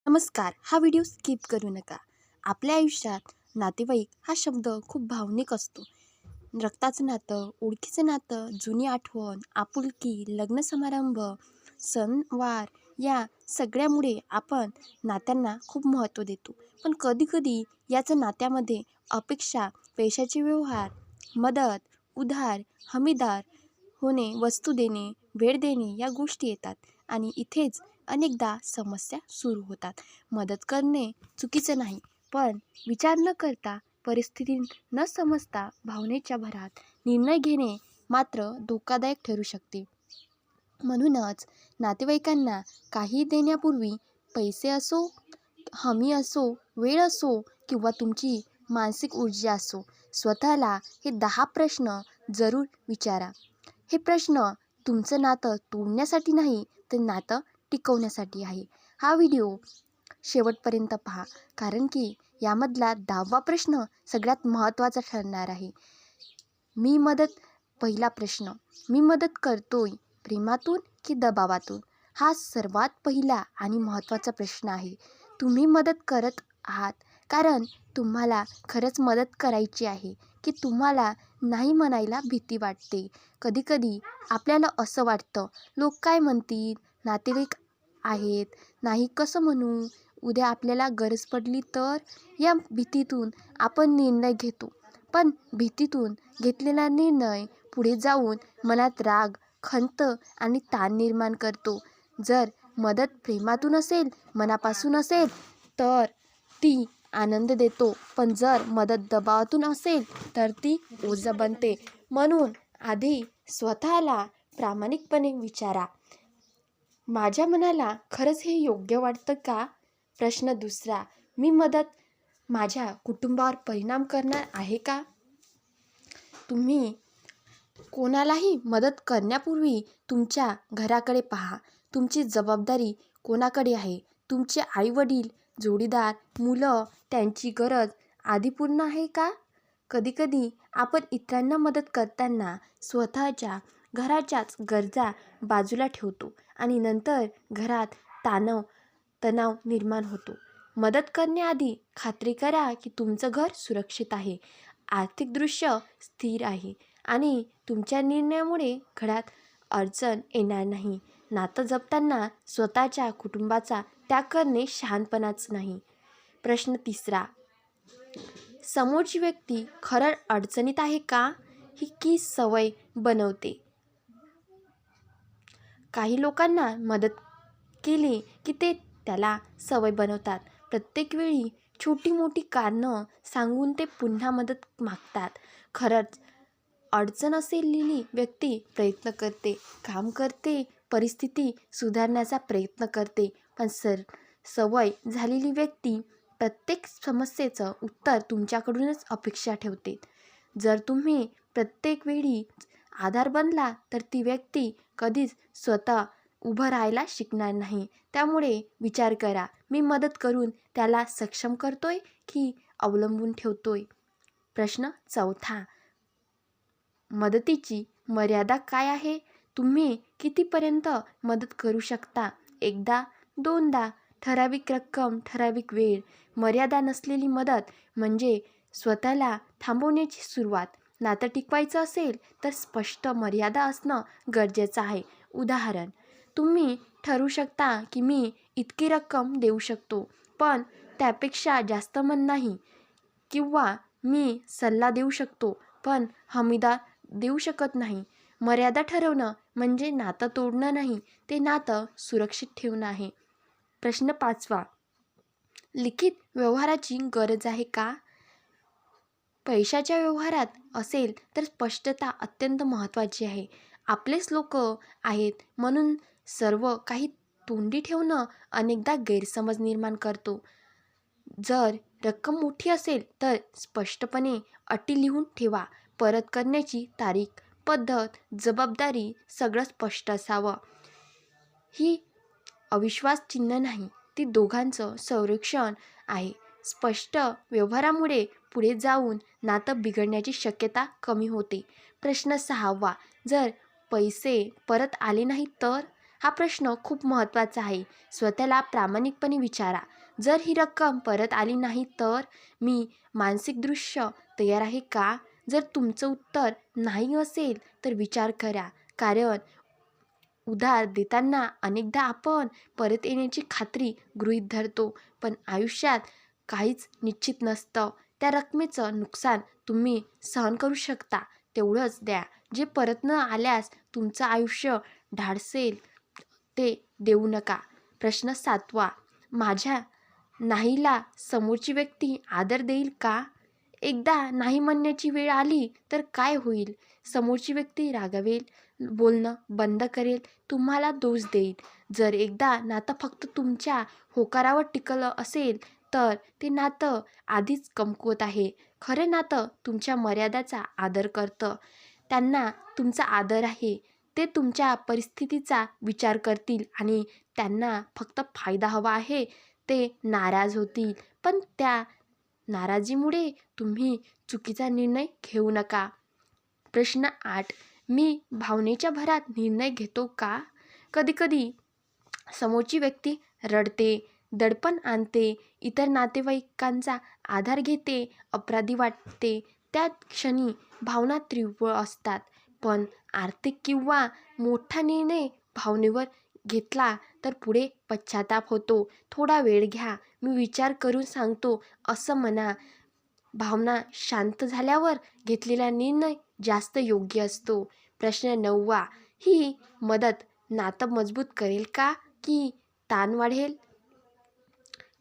नमस्कार. हा video skip करू नका. आपल्या आयुष्यात नातेवाईक हा शब्द खूप भावनिक असतो. रक्ताचं नातं, ओळखीचं नातं, जुनी आठवण, आपुलकी, लग्न समारंभ, सणवार या सगळ्यामुळे आपण नात्यांना खूप महत्त्व देतो. पण कधीकधी याचं नात्यामध्ये अपेक्षा, पैशाचे व्यवहार, मदत, उधार, हमीदार होणे, वस्तू देणे, वेळ देणे या गोष्टी येतात आणि इथेच अनेकदा समस्या सुरू होतात. मदत करणे चुकीचं नाही, पण विचार न करता, परिस्थिती न समजता भावनेच्या भरात निर्णय घेणे मात्र धोकादायक ठरू शकते. म्हणूनच नातेवाईकांना काही देण्यापूर्वी पैसे असो, हमी असो, वेळ असो किंवा तुमची मानसिक ऊर्जा असो, स्वतःला हे 10 प्रश्न जरूर विचारा. हे प्रश्न तुमचं नातं तोडण्यासाठी नाही, तर नातं टिकवण्यासाठी आहे. हा व्हिडिओ शेवटपर्यंत पहा, कारण की यामधला 10वा प्रश्न सगळ्यात महत्त्वाचा ठरणार आहे. मी मदत पहिला प्रश्न, मी मदत करतोय प्रेमातून की दबावातून? हा सर्वात पहिला आणि महत्त्वाचा प्रश्न आहे. तुम्ही मदत करत आहात कारण तुम्हाला खरंच मदत करायची आहे, की तुम्हाला नाही म्हणायला भीती वाटते? कधीकधी आपल्याला असं वाटतं, लोक काय म्हणतील, नातेवाईक आहेत, नाही कसं म्हणू, उद्या आपल्याला गरज पडली तर? या भीतीतून आपण निर्णय घेतो. पण भीतीतून घेतलेला निर्णय पुढे जाऊन मनात राग, खंत आणि ताण निर्माण करतो. जर मदत प्रेमातून असेल, मनापासून असेल, तर ती आनंद देतो. पण जर मदत दबावातून असेल, तर ती ओझं बनते. म्हणून आधी स्वतःला प्रामाणिकपणे विचारा, माझ्या मनाला खरंच हे योग्य वाटतं का? प्रश्न दुसरा, मी मदत माझ्या कुटुंबावर परिणाम करणार आहे का? तुम्ही कोणालाही मदत करण्यापूर्वी तुमच्या घराकडे पहा. तुमची जबाबदारी कोणाकडे आहे? तुमचे आई-वडील, जोडीदार, मुलं, त्यांची गरज आधी पूर्ण आहे का? कधीकधी आपण इतरांना मदत करताना स्वतःच्या घराच्याच गरजा बाजूला ठेवतो आणि नंतर घरात तणाव निर्माण होतो. मदत करण्याआधी खात्री करा की तुमचं घर सुरक्षित आहे, आर्थिकदृष्ट्या स्थिर आहे आणि तुमच्या निर्णयामुळे घरात अडचण येणार नाही. नातं जपताना स्वतःच्या कुटुंबाचा त्याग करणे शहाणपणाच नाही. प्रश्न तिसरा, समोरची व्यक्ती खरं अडचणीत आहे का, ही की सवय बनवते? काही लोकांना मदत केली की ते त्याला सवय बनवतात. प्रत्येक वेळी छोटी मोठी कारणं सांगून ते पुन्हा मदत मागतात. खरंच अडचण असलेली व्यक्ती प्रयत्न करते, काम करते, परिस्थिती सुधारण्याचा प्रयत्न करते. पण सवय झालेली व्यक्ती प्रत्येक समस्येचं उत्तर तुमच्याकडूनच अपेक्षा ठेवते. जर तुम्ही प्रत्येक वेळी आधार बनला तर ती व्यक्ती कधीच स्वतः उभं राहायला शिकणार नाही. त्यामुळे विचार करा, मी मदत करून त्याला सक्षम करतोय की अवलंबून ठेवतोय? प्रश्न चौथा, मदतीची मर्यादा काय आहे? तुम्ही कितीपर्यंत मदत करू शकता? एकदा, दोनदा, ठराविक रक्कम, ठराविक वेळ. मर्यादा नसलेली मदत म्हणजे स्वतःला थांबवण्याची सुरुवात. नातं टिकवायचं असेल तर स्पष्ट मर्यादा असणं गरजेचं आहे. उदाहरण, तुम्ही ठरवू शकता की मी इतकी रक्कम देऊ शकतो, पण त्यापेक्षा जास्त नाही. किंवा मी सल्ला देऊ शकतो, पण हमीदार देऊ शकत नाही. मर्यादा ठरवणं म्हणजे नातं तोडणं नाही, ते नातं सुरक्षित ठेवणं आहे. प्रश्न पाचवा, लिखित व्यवहाराची गरज आहे का? पैशाच्या व्यवहारात असेल तर स्पष्टता अत्यंत महत्त्वाची आहे. आपलेच लोक आहेत म्हणून सर्व काही तोंडी ठेवणं अनेकदा गैरसमज निर्माण करतो. जर रक्कम मोठी असेल तर स्पष्टपणे अटी लिहून ठेवा. परत करण्याची तारीख, पद्धत, जबाबदारी सगळं स्पष्ट असावं. ही अविश्वास चिन्ह नाही, ती दोघांचं संरक्षण आहे. स्पष्ट व्यवहारामुळे पुढे जाऊन नातं बिघडण्याची शक्यता कमी होते. प्रश्न सहावा, जर पैसे परत आले नाही तर? हा प्रश्न खूप महत्त्वाचा आहे. स्वतःला प्रामाणिकपणे विचारा, जर ही रक्कम परत आली नाही तर मी मानसिकदृष्ट्या तयार आहे का? जर तुमचं उत्तर नाही असेल तर विचार करा, कारण उधार देताना अनेकदा आपण परत येण्याची खात्री गृहीत धरतो, पण आयुष्यात काहीच निश्चित नसतं. त्या रकमेचं नुकसान तुम्ही सहन करू शकता तेवढंच द्या. जे परत न आल्यास तुमचं आयुष्य ढासळेल ते देऊ नका. प्रश्न 7वा, माझ्या नाहीला समोरची व्यक्ती आदर देईल का? एकदा नाही म्हणण्याची वेळ आली तर काय होईल? समोरची व्यक्ती रागावेल, बोलणं बंद करेल, तुम्हाला दोष देईल. जर एकदा नातं फक्त तुमच्या होकारावर टिकलं असेल तर ते नातं आधीच कमकुवत आहे. खरे नातं तुमच्या मर्यादाचा आदर करतं. त्यांना तुमचा आदर आहे. ते तुमच्या परिस्थितीचा विचार करतील आणि त्यांना फक्त फायदा हवा आहे. ते नाराज होतील, पण त्या नाराजीमुळे तुम्ही चुकीचा निर्णय घेऊ नका. प्रश्न 8, मी भावनेच्या भरात निर्णय घेतो का? कधीकधी समोरची व्यक्ती रडते, दडपण आणते, इतर नातेवाईकांचा आधार घेते, अपराधी वाटते. त्या क्षणी भावना तीव्र असतात. पण आर्थिक किंवा मोठा निर्णय भावनेवर घेतला तर पुढे पश्चाताप होतो. थोडा वेळ घ्या, मी विचार करून सांगतो असं म्हणा. भावना शांत झाल्यावर घेतलेला निर्णय जास्त योग्य असतो. प्रश्न 9वा, ही मदत नातं मजबूत करेल का की ताण वाढेल?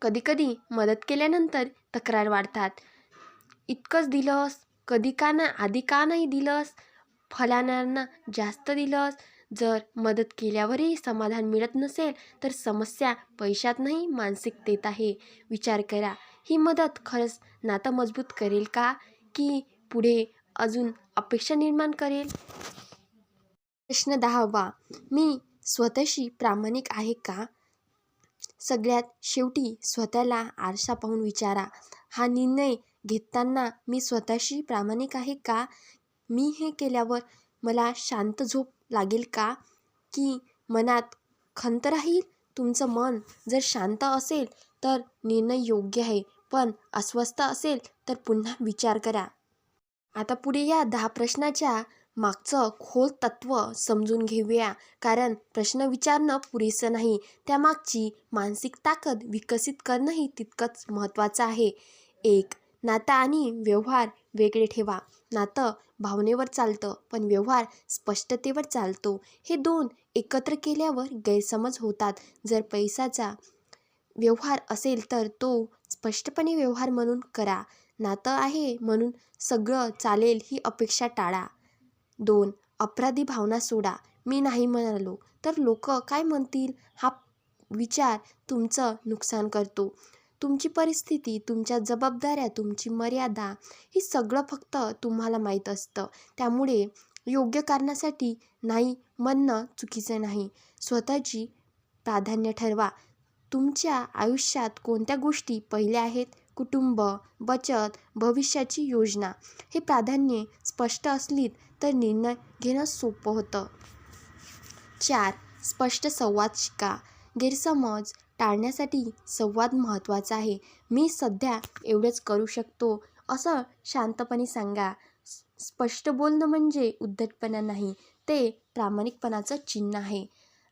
कधीकधी मदत केल्यानंतर तक्रार वाढतात. इतकंच दिलंस, कधी का ना आधी का नाही दिलंस, फलानांना जास्त दिलंस. जर मदत केल्यावरही समाधान मिळत नसेल तर समस्या पैशात नाही मानसिकतेत आहे. विचार करा, ही मदत खरंच नातं मजबूत करेल का की पुढे अजून अपेक्षा निर्माण करेल? प्रश्न 10वा, मी स्वतःशी प्रामाणिक आहे का? सगळ्यात शेवटी स्वतःला आरसा पाहून विचारा, हा निर्णय घेताना मी स्वतःशी प्रामाणिक आहे का? मी हे केल्यावर मला शांत झोप लागेल का की मनात खंत राहील? तुमचं मन जर शांत असेल तर निर्णय योग्य आहे, पण अस्वस्थ असेल तर पुन्हा विचार करा. आता पुढे या 10 प्रश्नाच्या मागचं खोल तत्त्व समजून घेऊया, कारण प्रश्न विचारणं पुरेसं नाही, त्यामागची मानसिक ताकद विकसित करणंही तितकंच महत्त्वाचं आहे. 1. नातं आणि व्यवहार वेगळे ठेवा. नातं भावनेवर चालतं, पण व्यवहार स्पष्टतेवर चालतो. हे दोन एकत्र केल्यावर गैरसमज होतात. जर पैशाचा व्यवहार असेल तर तो स्पष्टपणे व्यवहार म्हणून करा. नातं आहे म्हणून सगळं चालेल ही अपेक्षा टाळा. 2. अपराधी भावना सोडा. मी नाही म्हणालो तर लोक काय म्हणतील हा विचार तुमचं नुकसान करतो. तुमची परिस्थिती, तुमच्या जबाबदाऱ्या, तुमची मर्यादा हे सगळं फक्त तुम्हाला माहीत असतं. त्यामुळे योग्य कारणासाठी नाही म्हणणं चुकीचं नाही. स्वतःची प्राधान्य ठरवा. तुमच्या आयुष्यात कोणत्या गोष्टी पहिल्या आहेत? कुटुंब, बचत, भविष्याची योजना. हे प्राधान्ये स्पष्ट असली तर निर्णय घेणं सोपं होतं. 4. स्पष्ट संवाद शिका. गैरसमज टाळण्यासाठी संवाद महत्त्वाचा आहे. मी सध्या एवढंच करू शकतो असं शांतपणे सांगा. स्पष्ट बोलणं म्हणजे उद्धटपणा नाही, ते प्रामाणिकपणाचं चिन्ह आहे.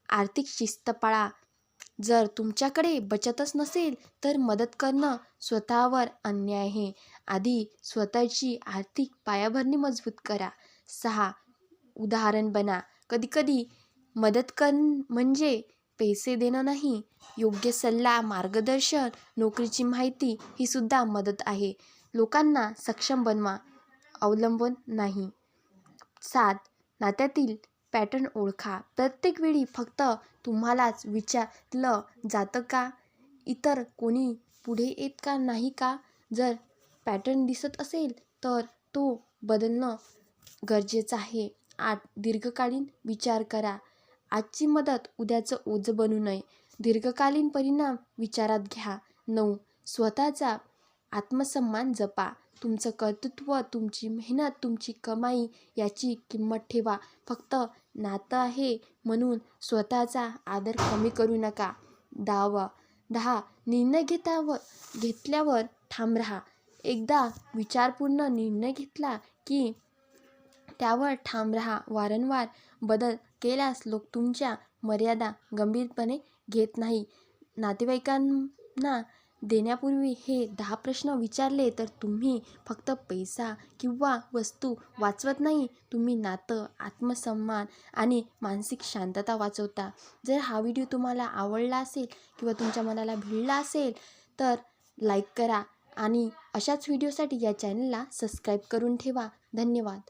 आर्थिक शिस्त पाळा. जर तुमच्याकडे बचतच नसेल तर मदत करणं स्वतःवर अन्याय आहे. आधी स्वतःची आर्थिक पायाभरणी मजबूत करा. 6. उदाहरण बना. कधीकधी मदत करणं म्हणजे पैसे देणं नाही. योग्य सल्ला, मार्गदर्शन, नोकरीची माहिती ही सुद्धा मदत आहे. लोकांना सक्षम बनवा, अवलंबून नाही. 7. नात्यातील पॅटर्न ओळखा. प्रत्येक वेळी फक्त तुम्हालाच विचारलं जातं का? इतर कोणी पुढे येत का नाही का? जर पॅटर्न दिसत असेल तर तो बदलणं गरजेचं आहे. 8. दीर्घकालीन विचार करा. आजची मदत उद्याचं ओझं बनू नये. दीर्घकालीन परिणाम विचारात घ्या. 9. स्वतःचा आत्मसन्मान जपा. तुमचं कर्तृत्व, तुमची मेहनत, तुमची कमाई याची किंमत ठेवा. फक्त नातं आहे म्हणून स्वतःचा आदर कमी करू नका. 10 निर्णय घेतल्यावर ठाम राहा. एकदा विचारपूर्ण निर्णय घेतला की त्यावर ठाम राहा. वारंवार बदल केल्यास लोक तुमच्या मर्यादा गंभीरपणे घेत नाही. नातेवाईकांना देण्यापूर्वी हे 10 प्रश्न विचारले तर तुम्ही फक्त पैसा किंवा वस्तू वाचवत नाही, तुम्ही नातं, आत्मसन्मान आणि मानसिक शांतता वाचवता. जर हा व्हिडिओ तुम्हाला आवडला असेल किंवा तुमच्या मनाला भिडला असेल तर लाईक करा आणि अशाच व्हिडिओसाठी या चॅनलला सबस्क्राईब करून ठेवा. धन्यवाद.